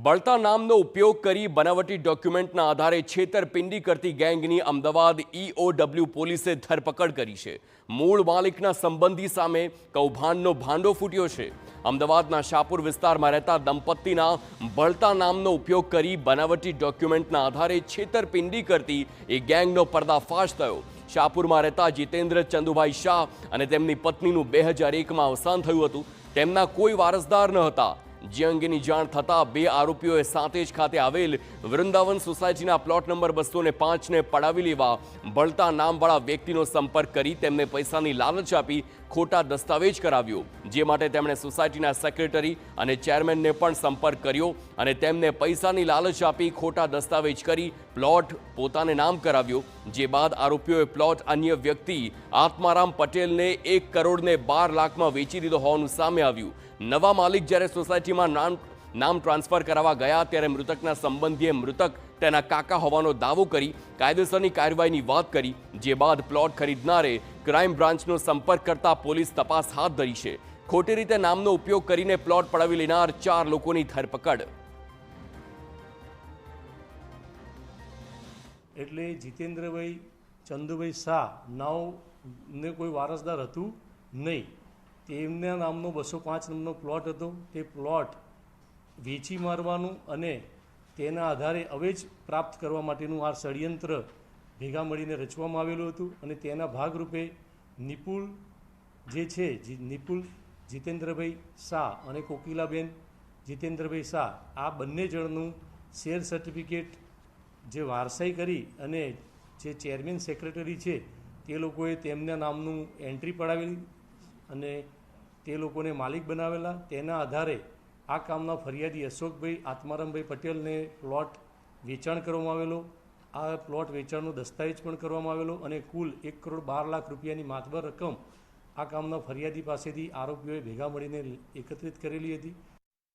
બળતા નામનો ઉપયોગ કરી બનાવટી ડોક્યુમેન્ટના આધારે છેતરપિંડી કરતી ગેંગની અમદાવાદ EOW પોલીસે ધરપકડ કરી છે। મૂળ માલિકના સંબંધી સામે કૌભાંડનો ભાંડો ફૂટ્યો છે। અમદાવાદના શાહપુર વિસ્તારમાં રહેતા દંપતીના બળતા નામનો ઉપયોગ કરી બનાવટી ડોક્યુમેન્ટના આધારે છેતરપિંડી કરતી એ ગેંગનો પર્દાફાશ થયો। શાહપુરમાં રહેતા જીતેન્દ્ર ચંદુભાઈ શાહ અને તેમની પત્નીનું 2001માં અવસાન થયું હતું। તેમના કોઈ વારસદાર ન હતા, જે અંગેની જાણ થતાં બે આરોપીઓએ સાંતેજ ખાતે આવેલ વૃંદાવન સોસાયટીના પ્લોટ નંબર 205ને પડાવી લેવા બળતા નામવાળા વ્યક્તિનો સંપર્ક કરી તેમને પૈસાની લાલચ આપી ખોટા દસ્તાવેજ કરાવ્યો, જે માટે તેમણે સોસાયટીના સેક્રેટરી અને ચેરમેનને પણ સંપર્ક કર્યો અને તેમને પૈસાની લાલચ આપી ખોટા દસ્તાવેજ કરી પ્લોટ પોતાને નામ કરાવ્યો। જે બાદ આરોપીઓએ પ્લોટ અન્ય વ્યક્તિ આત્મારામ પટેલને 1 કરોડ 12 લાખમાં વેચી દીધો હોવાનું સામે આવ્યું। નવા માલિક જ્યારે સોસાયટીમાં નામ ટ્રાન્સફર કરાવવા ગયા ત્યારે મૃતકના સંબંધીએ મૃતક તેના કાકા હોવાનો દાવો કરી કાયદેસરની કાર્યવાહીની વાત કરી। જે બાદ પ્લોટ ખરીદનારે ક્રાઇમ બ્રાન્ચનો સંપર્ક કરતા પોલીસ તપાસ હાથ ધરી છે। ખોટી રીતે નામનો ઉપયોગ કરીને પ્લોટ પડાવી લેનાર 4 લોકોની ધરપકડ। એટલે જીતેન્દ્રભાઈ ચંદુભાઈ શાહ નાવને કોઈ વારસદાર હતું નહીં। તેમના નામનો 205 નંબરનો પ્લોટ હતો। તે પ્લોટ વેચી મારવાનું અને તેના આધારે અવેજ પ્રાપ્ત કરવા માટેનું આ ષડયંત્ર ભેગા મળીને રચવામાં આવેલું હતું અને તેના ભાગરૂપે નિપુલ જે છે નિપુલ જીતેન્દ્રભાઈ શાહ અને કોકિલાબેન જીતેન્દ્રભાઈ શાહ આ બંને જણનું શેર સર્ટિફિકેટ જે વારસાઈ કરી અને જે ચેરમેન સેક્રેટરી છે તે લોકોએ તેમના નામનું એન્ટ્રી પડાવેલી અને તે લોકોને માલિક બનાવેલા। તેના આધારે આ કામના ફરિયાદી અશોકભાઈ આત્મારામભાઈ પટેલને પ્લોટ વેચાણ કરવામાં આવેલો। આ પ્લોટ વેચાણનો દસ્તાવેજ પણ કરવામાં આવેલો અને કુલ 1 કરોડ 12 લાખ રૂપિયાની માતબર રકમ આ કામના ફરિયાદી પાસેથી આરોપીઓએ ભેગા મળીને એકત્રિત કરેલી હતી।